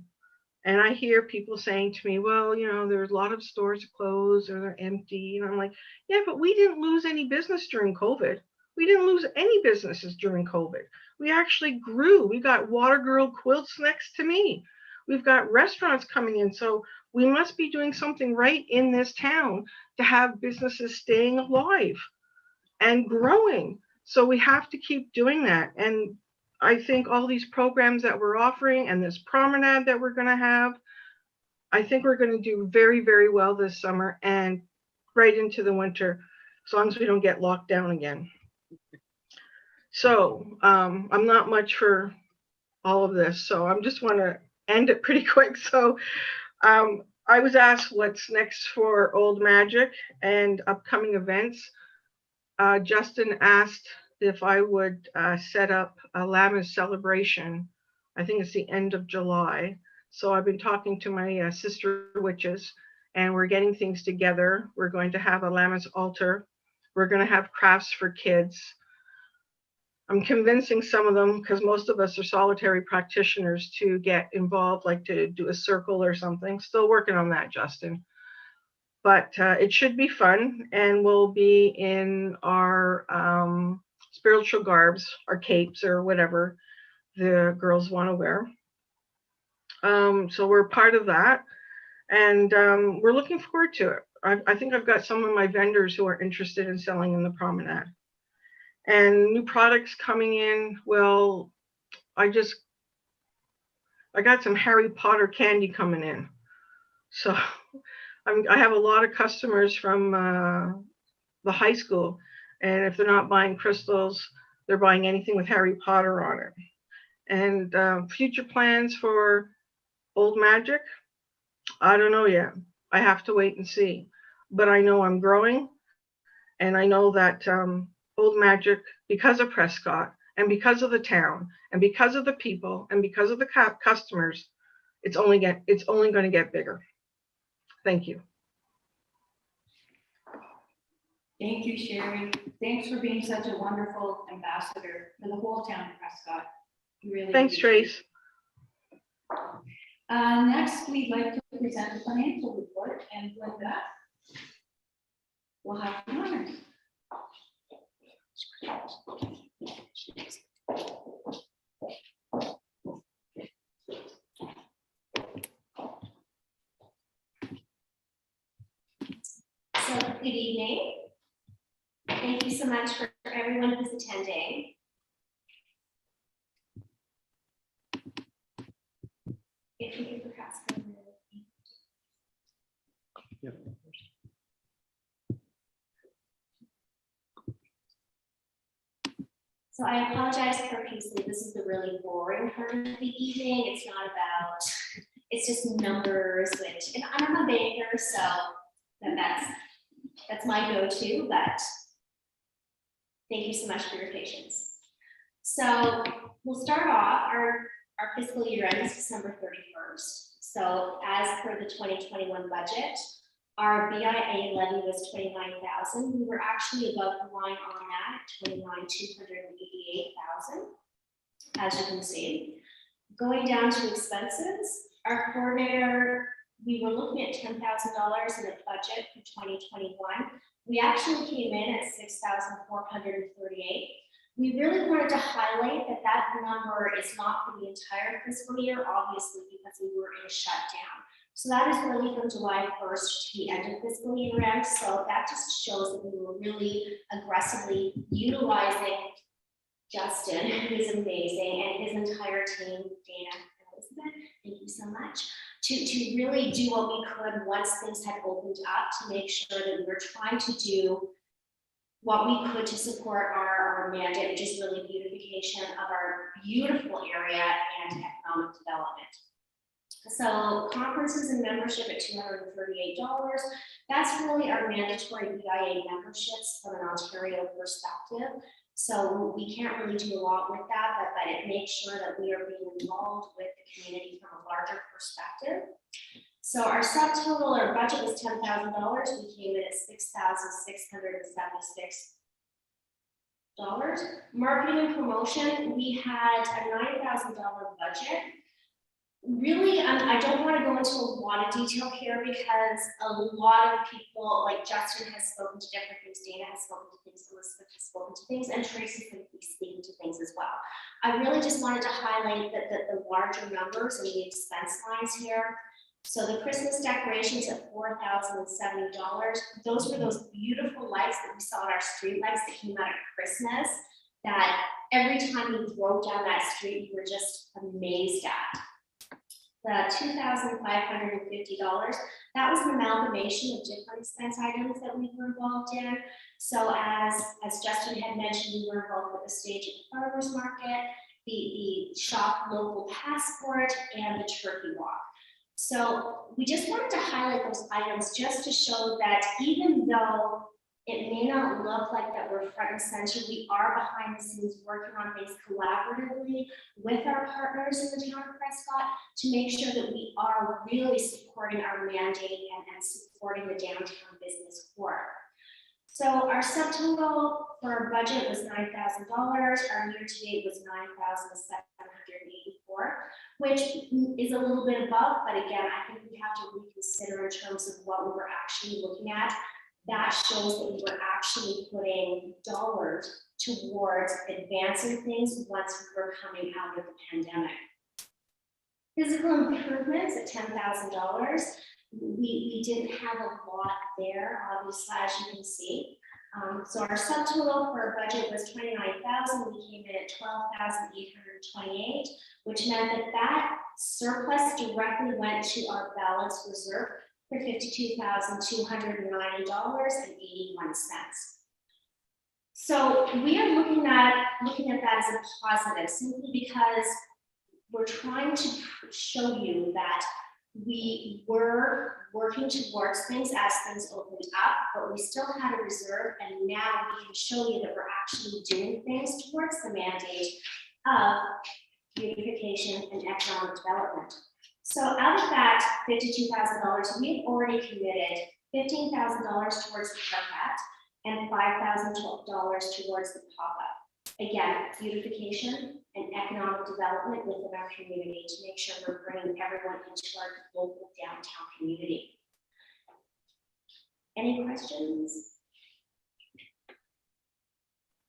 And I hear people saying to me, well, you know, there's a lot of stores closed or they're empty. And I'm like, yeah, but we didn't lose any business during COVID. We didn't lose any businesses during COVID. We actually grew. We got Water Girl quilts next to me. We've got restaurants coming in. So we must be doing something right in this town to have businesses staying alive and growing. So we have to keep doing that. And I think all these programs that we're offering and this promenade that we're going to have, I think we're going to do very, very well this summer and right into the winter, as long as we don't get locked down again. So I'm not much for all of this, so I'm just want to end it pretty quick. So I was asked what's next for Old Magic and upcoming events. Justin asked if I would set up a Lammas celebration. I think it's the end of July. So I've been talking to my sister witches and we're getting things together. We're going to have a Lammas altar. We're going to have crafts for kids. I'm convincing some of them, because most of us are solitary practitioners, to get involved, like to do a circle or something. Still working on that, Justin. But it should be fun, and we'll be in our spiritual garbs, our capes or whatever the girls want to wear. So we're part of that, and we're looking forward to it. I think I've got some of my vendors who are interested in selling in the promenade. And new products coming in. Well, I got some Harry Potter candy coming in. So I have a lot of customers from the high school. And if they're not buying crystals, they're buying anything with Harry Potter on it. And future plans for Old Magic, I don't know yet. I have to wait and see. But I know I'm growing. And I know that Old Magic, because of Prescott and because of the town and because of the people and because of the customers, it's only going to get bigger. Thank you. Thank you, Sherry. Thanks for being such a wonderful ambassador for the whole town of Prescott. Really. Thanks, Trace. Next, we'd like to present the financial report, and with that, we'll have the honors. So, good evening. Thank you so much for everyone who's attending. If you could perhaps go to So I apologize profusely. This is the really boring part of the evening. It's not about, it's just numbers, which, and I'm a banker, so that's my go-to, but thank you so much for your patience. So we'll start off, our fiscal year end is December 31st. So as per the 2021 budget, our BIA levy was 29,000. We were actually above the line on that at 29,288,000, as you can see. Going down to expenses, our coordinator, we were looking at $10,000 in the budget for 2021. We actually came in at 6,438. We really wanted to highlight that that number is not for the entire fiscal year, obviously, because we were in a shutdown. So that is really from July 1st to the end of fiscal year end. So that just shows that we were really aggressively utilizing Justin, who is amazing, and his entire team, Dana and Elizabeth, thank you so much, to really do what we could once things had opened up to make sure that we were trying to do what we could to support our mandate, which is really beautification of our beautiful area and economic development. So conferences and membership at $238. That's really our mandatory BIA memberships from an Ontario perspective. So we can't really do a lot with that, but it makes sure that we are being involved with the community from a larger perspective. So our subtotal, our budget was $10,000. We came in at $6,676. Marketing and promotion, we had a $9,000 budget. Really, I don't want to go into a lot of detail here because a lot of people, like Justin has spoken to different things, Dana has spoken to things, Elizabeth has spoken to things, and Tracy's going to be speaking to things as well. I really just wanted to highlight the larger numbers and the expense lines here. So the Christmas decorations at $4,070. Those were those beautiful lights that we saw on our street lights that came out at Christmas, that every time you drove down that street, you were just amazed at. The $2,550, that was an amalgamation of different expense items that we were involved in. So as Justin had mentioned, we were involved with the stage at the farmers market, the shop local passport, and the turkey walk. So we just wanted to highlight those items just to show that even though it may not look like that we're front and center, we are behind the scenes working on things collaboratively with our partners in the town of Prescott to make sure that we are really supporting our mandate and supporting the downtown business core. So our subtotal for our budget was $9,000. Our year-to-date was $9,784, which is a little bit above, but again, I think we have to reconsider in terms of what we were actually looking at. That shows that we were actually putting dollars towards advancing things once we were coming out of the pandemic. Physical improvements at $10,000. We didn't have a lot there, obviously, as you can see. So our subtotal for our budget was $29,000. We came in at $12,828, which meant that surplus directly went to our balance reserve for $52,290.81. So we are looking at that as a positive, simply because we're trying to show you that we were working towards things as things opened up, but we still had a reserve, and now we can show you that we're actually doing things towards the mandate of beautification and economic development. So out of that $52,000, we've already committed $15,000 towards the carpet and $5,000 towards the pop-up. Again, beautification and economic development within our community to make sure we're bringing everyone into our local downtown community. Any questions?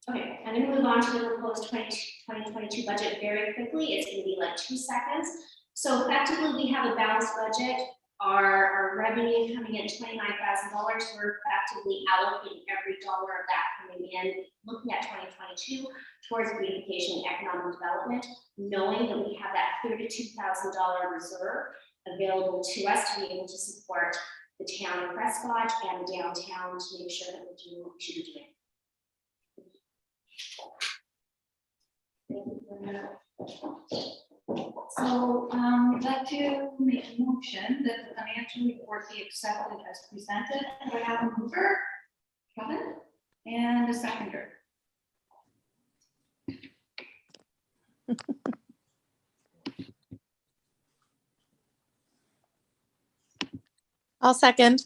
Okay, I'm going to move on to the proposed 2022 budget very quickly. It's going to be like 2 seconds. So effectively, we have a balanced budget. Our revenue coming in $29,000. We're effectively allocating every dollar of that coming in, looking at 2022 towards beautification and economic development, knowing that we have that $32,000 reserve available to us to be able to support the town of Prescott and downtown to make sure that we're doing what we should be doing. Thank you for that. So I'd like to make a motion that the financial report be accepted as presented. Do I have a mover, Kevin, and a seconder? I'll second.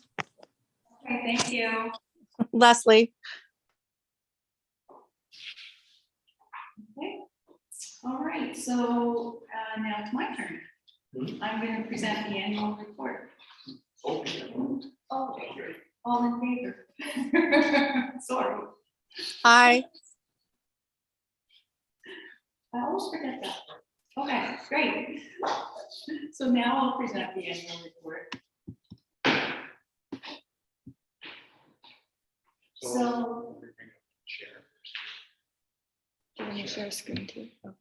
Okay, thank you. Leslie. Okay. All right, so now it's my turn. I'm going to present the annual report. Oh, all in favor? Sorry, Aye. I always forget that. Okay, great. So now I'll present the annual report. So, Do you want to share a screen too? Okay.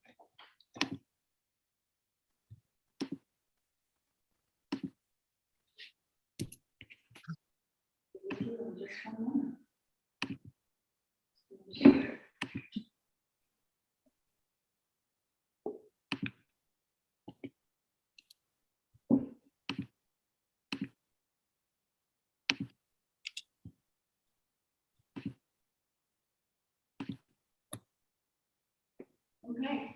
Okay,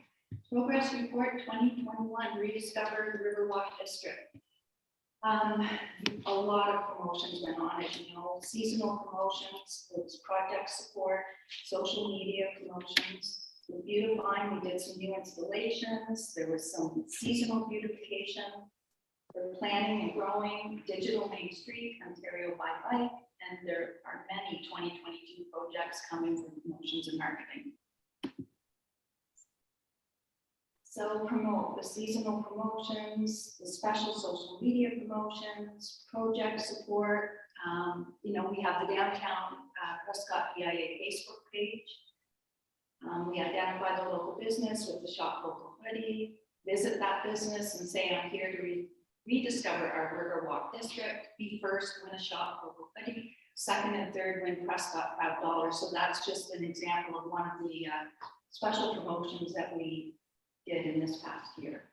progress report 2021, rediscover the Riverwalk District. A lot of promotions went on, as you know, seasonal promotions, there was project support, social media promotions. With beautifying, we did some new installations, there was some seasonal beautification. For planning and growing, digital Main Street, Ontario by Bike, and there are many 2022 projects coming from promotions and marketing. So promote the seasonal promotions, the special social media promotions, project support. You know, we have the downtown Prescott BIA Facebook page. We identify the local business with the shop local hoodie, visit that business and say, I'm here to rediscover our Riverwalk district, be first, win a shop local hoodie, second and third win Prescott $5. So that's just an example of one of the special promotions that we did in this past year.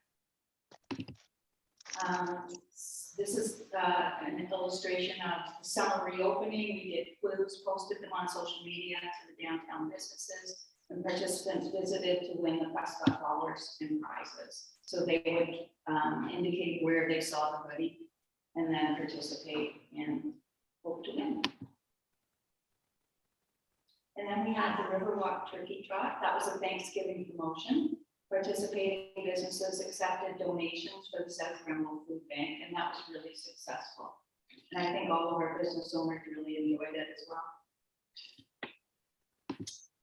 This is an illustration of the summer reopening. We did quizzes, posted them on social media to the downtown businesses, and participants visited to win the Prescott dollars and prizes. So they would indicate where they saw the hoodie and then participate and hope to win. And then we had the Riverwalk Turkey Trot. That was a Thanksgiving promotion. Participating businesses accepted donations for the South Grenville Food Bank, and that was really successful. And I think all of our business owners really enjoyed it as well.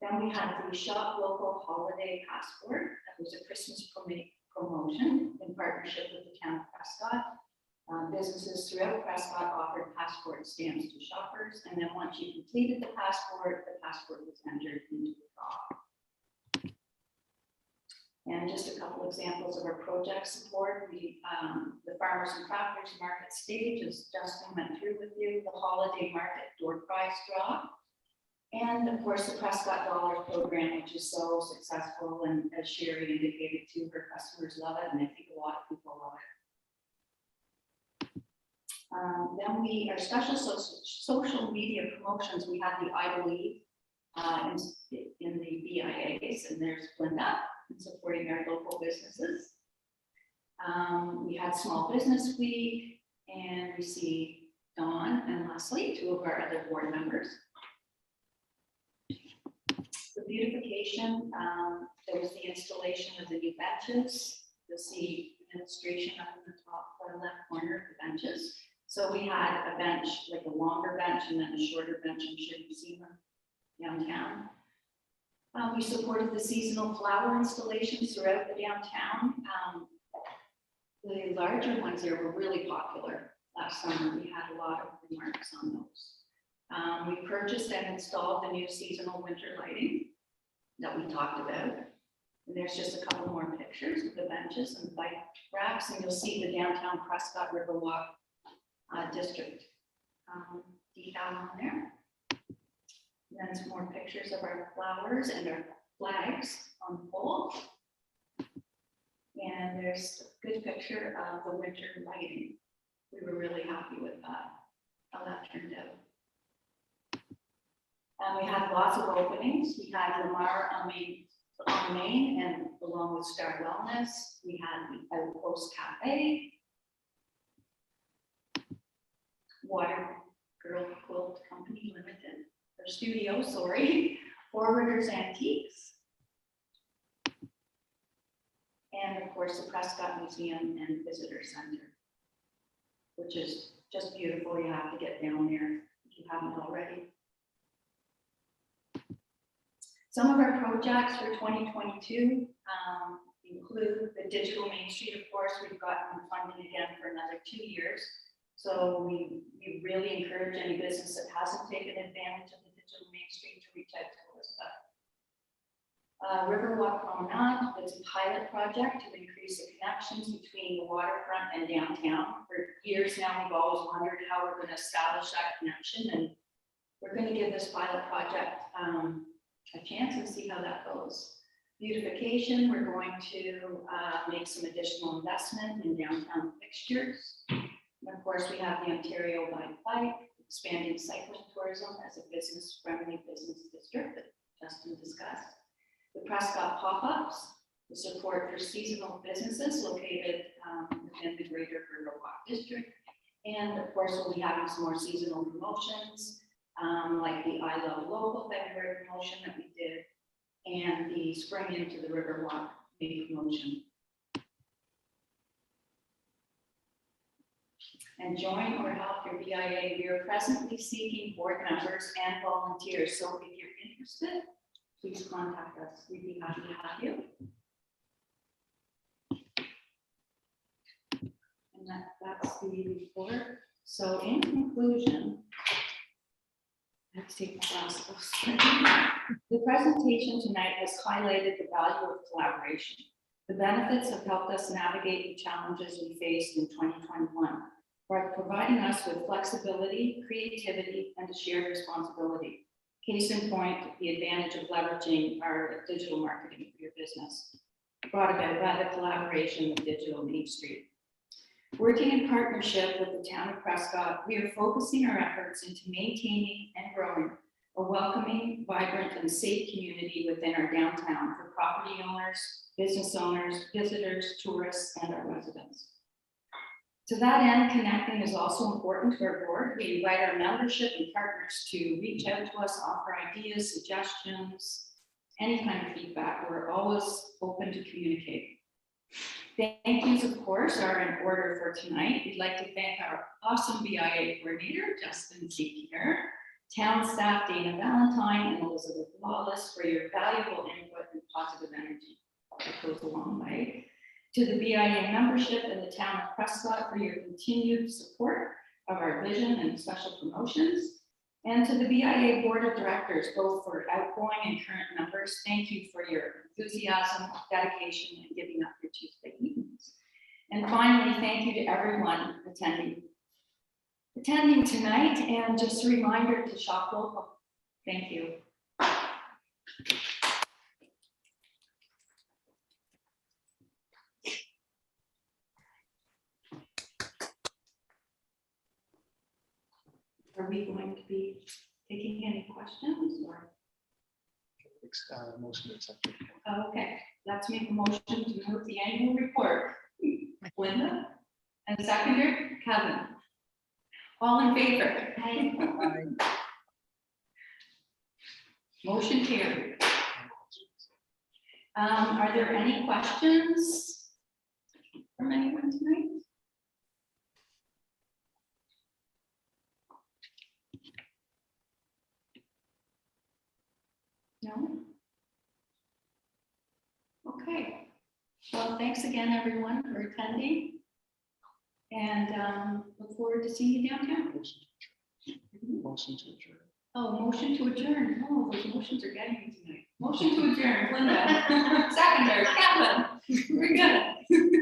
Then we had the Shop Local Holiday Passport. That was a Christmas promotion in partnership with the town of Prescott. Businesses throughout Prescott offered passport stamps to shoppers, and then once you completed the passport was entered into the draw. And just a couple examples of our project support. We, the Farmers and Crafters Market stage, as Justin went through with you, the Holiday Market door prize draw, and of course the Prescott Dollars program, which is so successful, and as Sherry indicated too, her customers love it, and I think a lot of people love it. Then our special social media promotions, we had the I Believe in the BIAs, and there's Linda in supporting our local businesses. We had Small Business Week, and we see Dawn and Leslie, two of our other board members. The beautification, there was the installation of the new benches. You'll see illustration up in the top left corner of the benches. So we had a bench, like a longer bench, and then a shorter bench. I'm sure you've seen them downtown. We supported the seasonal flower installations throughout the downtown. The larger ones there were really popular last summer. We had a lot of remarks on those. We purchased and installed the new seasonal winter lighting that we talked about. And there's just a couple more pictures of the benches and the bike racks, and you'll see the downtown Prescott Riverwalk district decal on there. And then some more pictures of our flowers and our flags on the pole. And there's a good picture of the winter lighting. We were really happy with that, how that turned out. We had lots of openings. We had Lamar on Main and along with Star Wellness. We had the Outpost Cafe, Water Girl Quilt Company Limited, or Studio, sorry, Forwarders Antiques, and of course the Prescott Museum and Visitor Center, which is just beautiful. You have to get down there if you haven't already. Some of our projects for 2022 include the digital Main Street. Of course, we've gotten funding again for another 2 years. So we really encourage any business that hasn't taken advantage of the digital Main Street to reach out to Elizabeth. Riverwalk Promenade, it's a pilot project to increase the connections between the waterfront and downtown. For years now, we've always wondered how we're going to establish that connection, and we're going to give this pilot project a chance and see how that goes. Beautification, we're going to make some additional investment in downtown fixtures. And of course, we have the Ontario by Bike, expanding cycling tourism as a business-friendly business district that Justin discussed. the Prescott pop-ups, the support for seasonal businesses located within the greater Riverwalk district. And of course, we'll be having some more seasonal promotions, like the I Love Local February promotion that we did, and the Spring into the Riverwalk May promotion. And join or help your BIA. We are presently seeking board members and volunteers. So if you're interested, please contact us. We'd be happy to have you. And that's the report. So in conclusion, let's take my glasses. The presentation tonight has highlighted the value of collaboration. The benefits have helped us navigate the challenges we faced in 2021. By providing us with flexibility, creativity, and a shared responsibility. Case in point, the advantage of leveraging our digital marketing for your business, brought about by the collaboration with Digital Main Street. Working in partnership with the town of Prescott, we are focusing our efforts into maintaining and growing a welcoming, vibrant, and safe community within our downtown for property owners, business owners, visitors, tourists, and our residents. To that end, connecting is also important to our board. We invite our membership and partners to reach out to us, offer ideas, suggestions, any kind of feedback. We're always open to communicate. Thank yous, of course, are in order for tonight. We'd like to thank our awesome BIA coordinator, Justin Seeker, town staff, Dana Valentine, and Elizabeth Lawless, for your valuable input and positive energy. That goes a long way. To the BIA membership and the town of Prescott for your continued support of our vision and special promotions. And to the BIA board of directors, both for outgoing and current members, thank you for your enthusiasm, dedication, and giving up your Tuesday evenings. And finally, thank you to everyone attending tonight, and just a reminder to shop local. Thank you. Are we going to be taking any questions or? Motion to accept. Oh, okay, let's make a motion to move the annual report. Linda, and seconder, Kevin. All in favor? Motion carried. Are there any questions from anyone tonight? No? Okay. Well, thanks again, everyone, for attending. And look forward to seeing you downtown. Motion to adjourn. Oh, motion to adjourn. Oh, those motions are getting me tonight. Motion to adjourn, Linda. Seconder, Kevin. We're good.